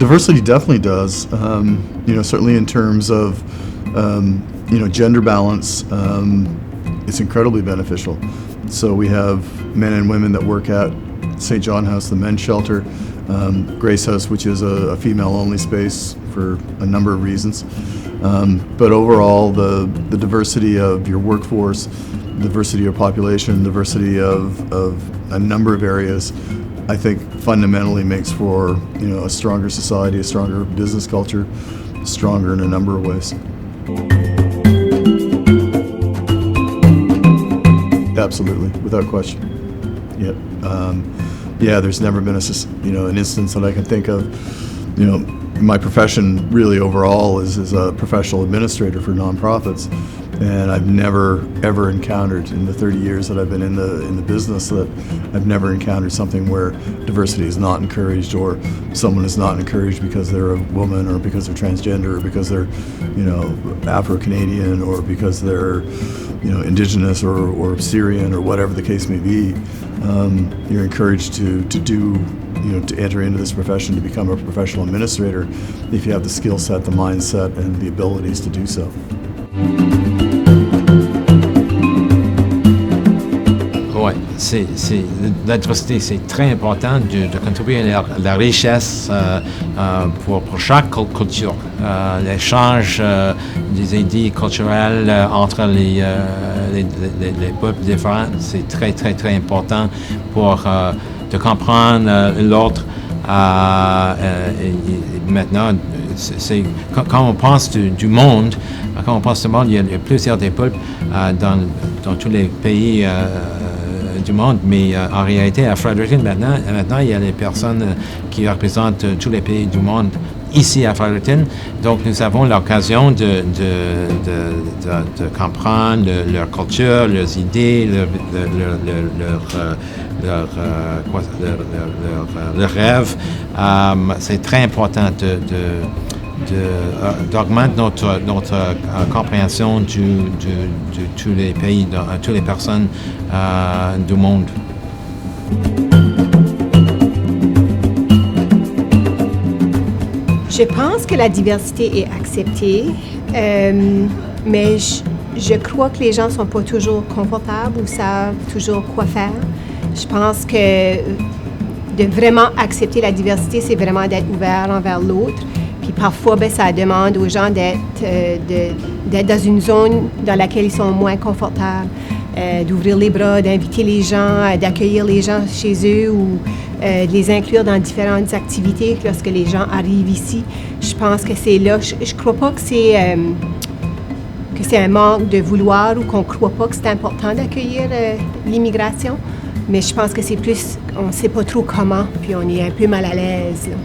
Diversity definitely does. Certainly in terms of gender balance, it's incredibly beneficial. So we have men and women that work at St. John House, the men's shelter, Grace House, which is a female-only space for a number of reasons. But overall, the diversity of your workforce, diversity of population, diversity of a number of areas, I think fundamentally makes for a stronger society, a stronger business culture, stronger in a number of ways. Absolutely, without question. There's never been an instance that I can think of. My profession really overall is a professional administrator for nonprofits, and I've never ever encountered in the 30 years that I've been in the business that I've never encountered something where diversity is not encouraged, or someone is not encouraged because they're a woman, or because they're transgender, or because they're Afro-Canadian, or because they're Indigenous or Syrian, or whatever the case may be. You're encouraged to enter into this profession, to become a professional administrator, if you have the skill set, the mindset, and the abilities to do so. Oui, la diversité, c'est très important de contribuer à la richesse pour chaque culture. L'échange des idées culturelles entre les peuples différents, c'est très, très, très important pour de comprendre l'autre. Et maintenant, quand on pense du monde, il y a plusieurs des peuples dans tous les pays du monde, mais en réalité, à Fredericton, maintenant, il y a les personnes qui représentent tous les pays du monde ici à Fredericton. Donc, nous avons l'occasion de comprendre leur culture, leurs idées, leurs rêves. C'est très important d'augmenter notre compréhension de tous les pays, de toutes les personnes du monde. Je pense que la diversité est acceptée, mais je crois que les gens ne sont pas toujours confortables ou savent toujours quoi faire. Je pense que de vraiment accepter la diversité, c'est vraiment d'être ouvert envers l'autre. Puis parfois, ça demande aux gens d'être dans une zone dans laquelle ils sont moins confortables, d'ouvrir les bras, d'inviter les gens, d'accueillir les gens chez eux ou de les inclure dans différentes activités lorsque les gens arrivent ici. Je pense que c'est là. Je ne crois pas que c'est un manque de vouloir ou qu'on ne croit pas que c'est important d'accueillir l'immigration, mais je pense que c'est plus, on ne sait pas trop comment, puis on est un peu mal à l'aise, là.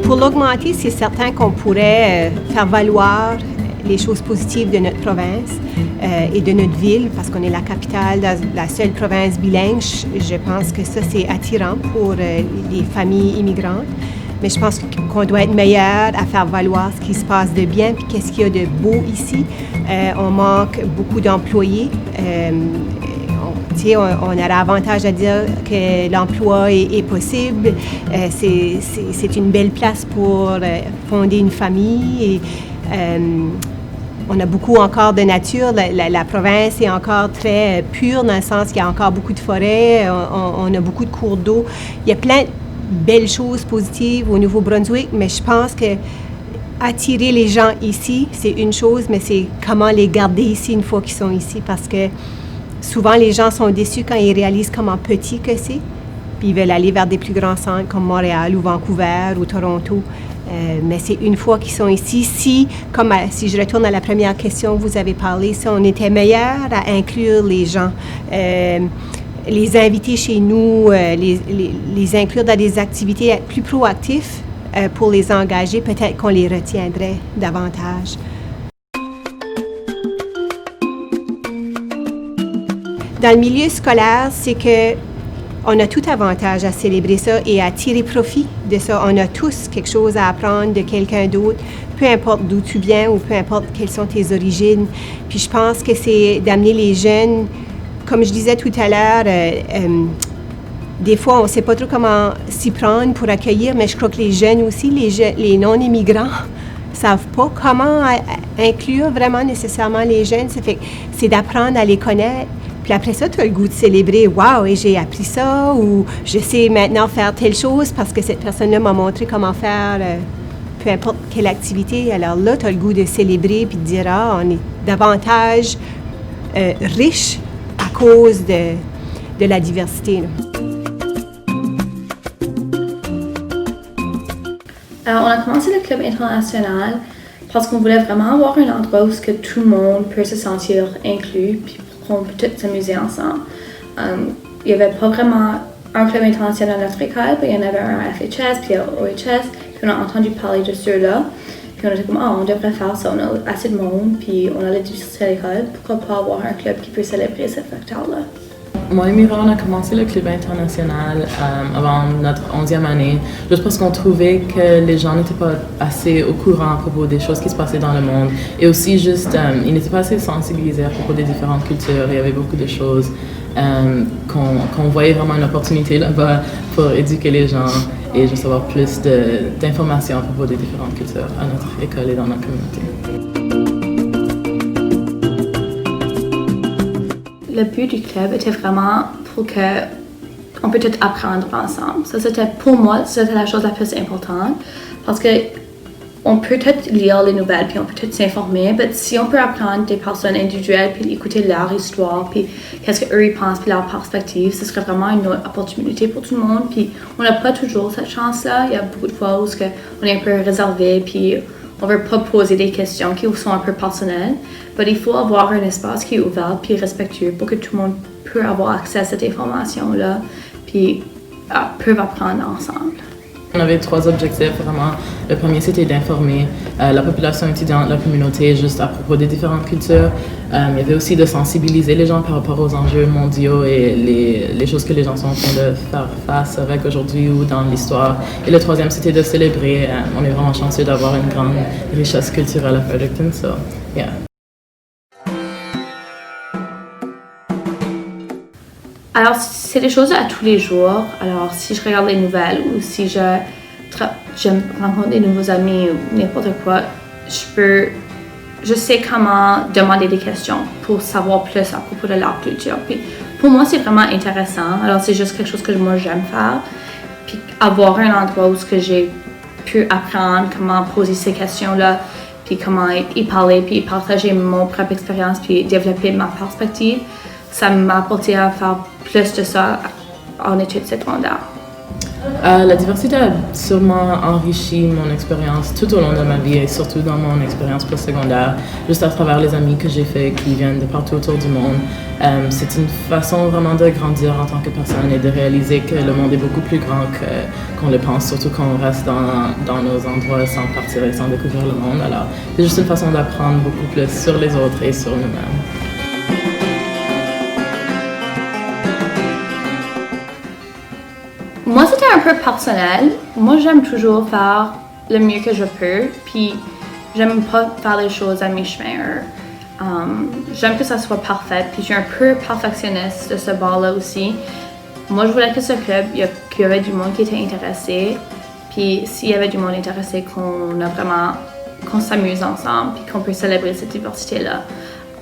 Pour l'augmenter, c'est certain qu'on pourrait faire valoir les choses positives de notre province et de notre ville, parce qu'on est la capitale, la seule province bilingue. Je pense que ça, c'est attirant pour les familles immigrantes. Mais je pense qu'on doit être meilleur à faire valoir ce qui se passe de bien puis qu'est-ce qu'il y a de beau ici. On manque beaucoup d'employés. On a l'avantage à dire que l'emploi est possible. C'est une belle place pour fonder une famille. Et, on a beaucoup encore de nature. La province est encore très pure dans le sens qu'il y a encore beaucoup de forêts. On a beaucoup de cours d'eau. Il y a plein de belles choses positives au Nouveau-Brunswick, mais je pense que attirer les gens ici, c'est une chose, mais c'est comment les garder ici une fois qu'ils sont ici, parce que souvent les gens sont déçus quand ils réalisent comment petit que c'est, puis ils veulent aller vers des plus grands centres comme Montréal ou Vancouver ou Toronto. Mais c'est une fois qu'ils sont ici, si je retourne à la première question que vous avez parlé, si on était meilleur à inclure les gens, les inviter chez nous, les inclure dans des activités, être plus proactifs pour les engager, peut-être qu'on les retiendrait davantage. Dans le milieu scolaire, c'est que on a tout avantage à célébrer ça et à tirer profit de ça. On a tous quelque chose à apprendre de quelqu'un d'autre, peu importe d'où tu viens ou peu importe quelles sont tes origines. Puis je pense que c'est d'amener les jeunes, comme je disais tout à l'heure, des fois, on ne sait pas trop comment s'y prendre pour accueillir, mais je crois que les jeunes aussi, les non-immigrants, ne savent pas comment inclure vraiment nécessairement les jeunes. Ça fait que c'est d'apprendre à les connaître. Puis après ça, tu as le goût de célébrer. « Wow, et j'ai appris ça » ou « Je sais maintenant faire telle chose parce que cette personne-là m'a montré comment faire peu importe quelle activité. » Alors là, tu as le goût de célébrer puis de dire « Ah, on est davantage riche à cause de la diversité. » Alors, on a commencé le club international parce qu'on voulait vraiment avoir un endroit où que tout le monde peut se sentir inclus puis pour qu'on peut tous s'amuser ensemble. Il n'y avait pas vraiment un club international à notre école, puis il y en avait un à FHS puis à OHS, puis on a entendu parler de ceux-là. Puis on était comme, on devrait faire ça, on a assez de monde, puis on a la diversité à l'école, pourquoi pas avoir un club qui peut célébrer ce facteur-là? Moi et Mira, on a commencé le club international avant notre 11e année, juste parce qu'on trouvait que les gens n'étaient pas assez au courant à propos des choses qui se passaient dans le monde. Et aussi, juste, ils n'étaient pas assez sensibilisés à propos des différentes cultures. Il y avait beaucoup de choses qu'on voyait vraiment une opportunité là-bas pour éduquer les gens et juste avoir plus d'informations à propos des différentes cultures à notre école et dans notre communauté. Le but du club était vraiment pour qu'on peut tout apprendre ensemble. Ça, c'était, pour moi, c'était la chose la plus importante parce que on peut tout lire les nouvelles puis on peut tout s'informer, mais si on peut apprendre des personnes individuelles puis écouter leur histoire puis qu'est-ce qu'eux ils pensent puis leur perspective, ce serait vraiment une opportunité pour tout le monde. Puis on n'a pas toujours cette chance-là. Il y a beaucoup de fois où on est un peu réservé puis on ne veut pas poser des questions qui sont un peu personnelles, mais il faut avoir un espace qui est ouvert puis respectueux pour que tout le monde puisse avoir accès à cette information-là puis peuvent apprendre ensemble. On avait 3 objectifs vraiment. Le premier, c'était d'informer la population étudiante, la communauté, juste à propos des différentes cultures. Il y avait aussi de sensibiliser les gens par rapport aux enjeux mondiaux et les choses que les gens sont en train de faire face avec aujourd'hui ou dans l'histoire. Et le troisième, c'était de célébrer. On est vraiment chanceux d'avoir une grande richesse culturelle à Fredericton, so yeah. Alors, c'est des choses à tous les jours. Alors, si je regarde les nouvelles ou si je rencontre des nouveaux amis ou n'importe quoi, je sais comment demander des questions pour savoir plus à propos de leur culture. Puis, pour moi, c'est vraiment intéressant. Alors, c'est juste quelque chose que moi, j'aime faire. Puis, avoir un endroit où j'ai pu apprendre comment poser ces questions-là, puis comment y parler, puis partager mon propre expérience, puis développer ma perspective, ça m'a apporté à faire plus de ça en études secondaires. La diversité a sûrement enrichi mon expérience tout au long de ma vie et surtout dans mon expérience postsecondaire, juste à travers les amis que j'ai faits qui viennent de partout autour du monde. C'est une façon vraiment de grandir en tant que personne et de réaliser que le monde est beaucoup plus grand qu'on le pense, surtout quand on reste dans nos endroits sans partir et sans découvrir le monde. Alors, c'est juste une façon d'apprendre beaucoup plus sur les autres et sur nous-mêmes. Moi, c'était un peu personnel. Moi, j'aime toujours faire le mieux que je peux, puis j'aime pas faire les choses à mi-chemin. J'aime que ça soit parfait, puis je suis un peu perfectionniste de ce bord-là aussi. Moi, je voulais que ce club, qu'il y avait du monde qui était intéressé, puis s'il y avait du monde intéressé, qu'on s'amuse ensemble, puis qu'on peut célébrer cette diversité-là.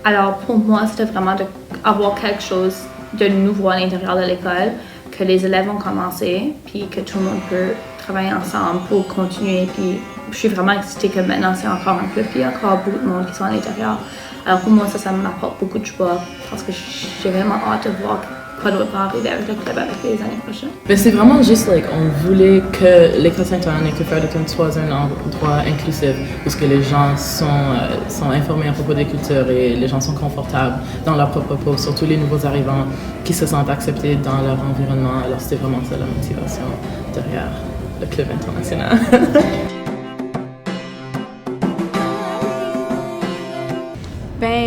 Alors, pour moi, c'était vraiment d'avoir quelque chose de nouveau à l'intérieur de l'école, que les élèves ont commencé, puis que tout le monde peut travailler ensemble pour continuer. Puis je suis vraiment excitée que maintenant c'est encore un club, puis il y a encore beaucoup de monde qui sont à l'intérieur. Alors pour moi, ça m'apporte beaucoup de joie parce que j'ai vraiment hâte de voir quoi va arriver avec le club avec les années prochaines. Mais c'est vraiment juste, on voulait que l'École Sainte-Anne et que Fredericton soit un endroit inclusif, où que les gens sont informés à propos des cultures et les gens sont confortables dans leur propre peau, surtout les nouveaux arrivants qui se sentent acceptés dans leur environnement. Alors c'était vraiment ça la motivation derrière le club international.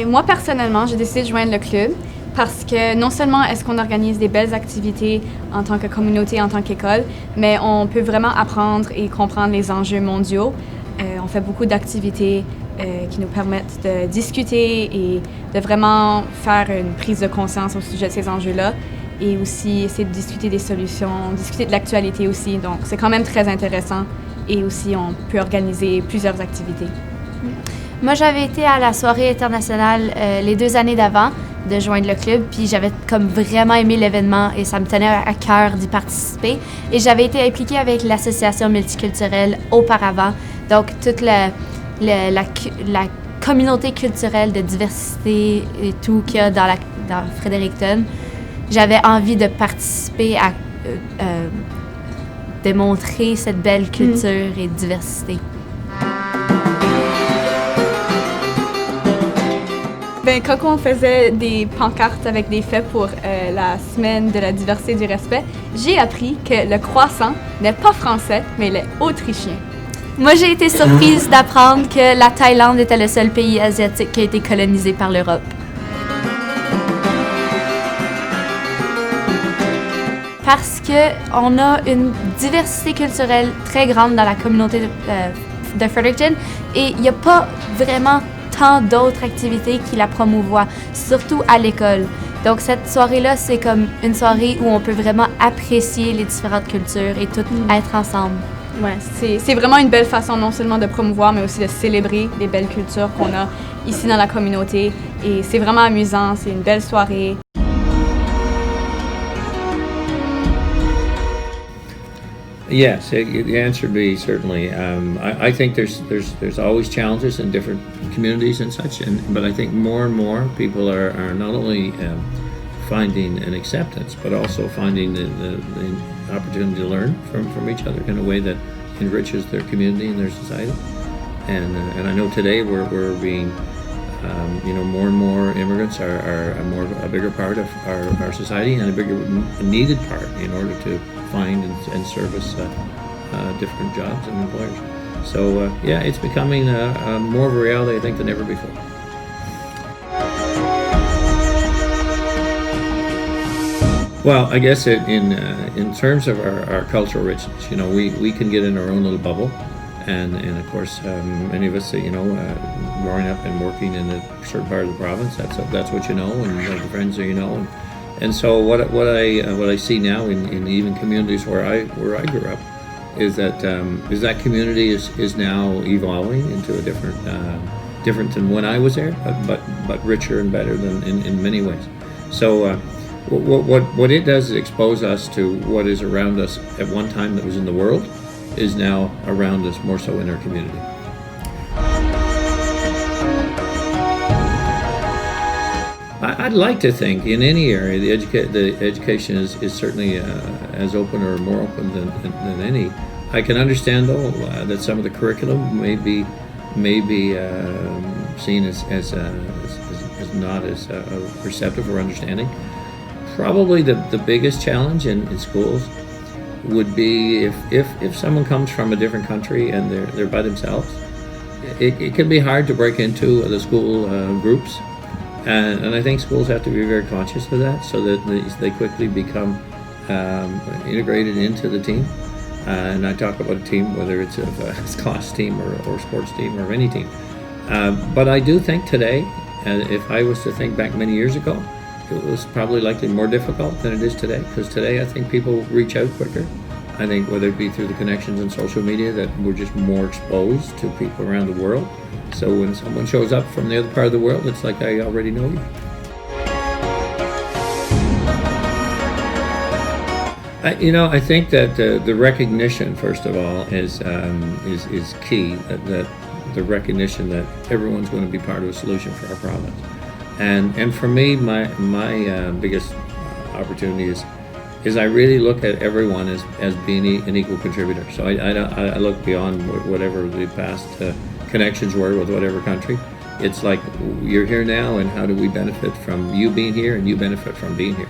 Moi personnellement, j'ai décidé de joindre le club parce que non seulement est-ce qu'on organise des belles activités en tant que communauté, en tant qu'école, mais on peut vraiment apprendre et comprendre les enjeux mondiaux. On fait beaucoup d'activités qui nous permettent de discuter et de vraiment faire une prise de conscience au sujet de ces enjeux-là. et aussi essayer de discuter des solutions, discuter de l'actualité aussi. Donc, c'est quand même très intéressant et aussi on peut organiser plusieurs activités. Moi, j'avais été à la soirée internationale les 2 années d'avant de joindre le club, puis j'avais comme vraiment aimé l'événement et ça me tenait à cœur d'y participer. Et j'avais été impliquée avec l'association multiculturelle auparavant, donc toute la communauté culturelle de diversité et tout qu'il y a dans Fredericton. J'avais envie de participer à démontrer cette belle culture et diversité. Ben, quand on faisait des pancartes avec des faits pour la semaine de la diversité et du respect, j'ai appris que le croissant n'est pas français, mais il est autrichien. Moi, j'ai été surprise d'apprendre que la Thaïlande était le seul pays asiatique qui a été colonisé par l'Europe. Parce qu'on a une diversité culturelle très grande dans la communauté de Fredericton et il n'y a pas vraiment tant d'autres activités qui la promouvoient, surtout à l'école. Donc cette soirée-là, c'est comme une soirée où on peut vraiment apprécier les différentes cultures et tout être ensemble. Ouais, c'est vraiment une belle façon non seulement de promouvoir, mais aussi de célébrer les belles cultures qu'on a ici dans la communauté. Et c'est vraiment amusant, c'est une belle soirée. Yes, the answer would be certainly. I think there's always challenges in different communities and such, but I think more and more people are not only finding an acceptance, but also finding the opportunity to learn from each other in a way that enriches their community and their society. And I know today we're being, more and more immigrants are a bigger part of our society and a needed part in order to find and service different jobs and employers. So it's becoming more of a reality, I think, than ever before. Well, I guess in terms of our cultural richness, we can get in our own little bubble, and of course, many of us, growing up and working in a certain part of the province, that's what you know, and the friends that you know. And so what I see now in even communities where I grew up is that community is now evolving into a different than when I was there, but richer and better than in many ways. So what it does is expose us to what is around us at one time that was in the world is now around us more so in our community. I'd like to think in any area the education is certainly as open or more open than any. I can understand though that some of the curriculum may be seen as not as receptive or understanding. Probably the biggest challenge in schools would be if someone comes from a different country and they're by themselves. It can be hard to break into the school groups. And I think schools have to be very conscious of that so that they quickly become integrated into the team. And I talk about a team, whether it's a class team or sports team or any team. But I do think today, if I was to think back many years ago, it was probably likely more difficult than it is today. Because today I think people reach out quicker. I think whether it be through the connections in social media that we're just more exposed to people around the world. So when someone shows up from the other part of the world, it's like I already know you. I think that the recognition, first of all, is key. That the recognition that everyone's going to be part of a solution for our province. And for me, my biggest opportunity is I really look at everyone as being an equal contributor. So I look beyond whatever the past connections were with whatever country. It's like you're here now, and how do we benefit from you being here, and you benefit from being here.